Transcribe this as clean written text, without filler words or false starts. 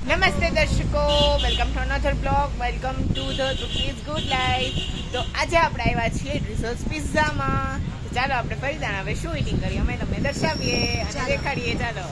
નમસ્તે દર્શકો, welcome to another blog, welcome to the rupees good life. તો આજે આપણે આવ્યા છીએ રિઝોર્ટ પિઝામાં. તો ચાલો આપણે ફરીદાણ હવે શું ઇટિંગ કરીએ અમે તમને દર્શાવીએ અને દેખાડીએ. ચાલો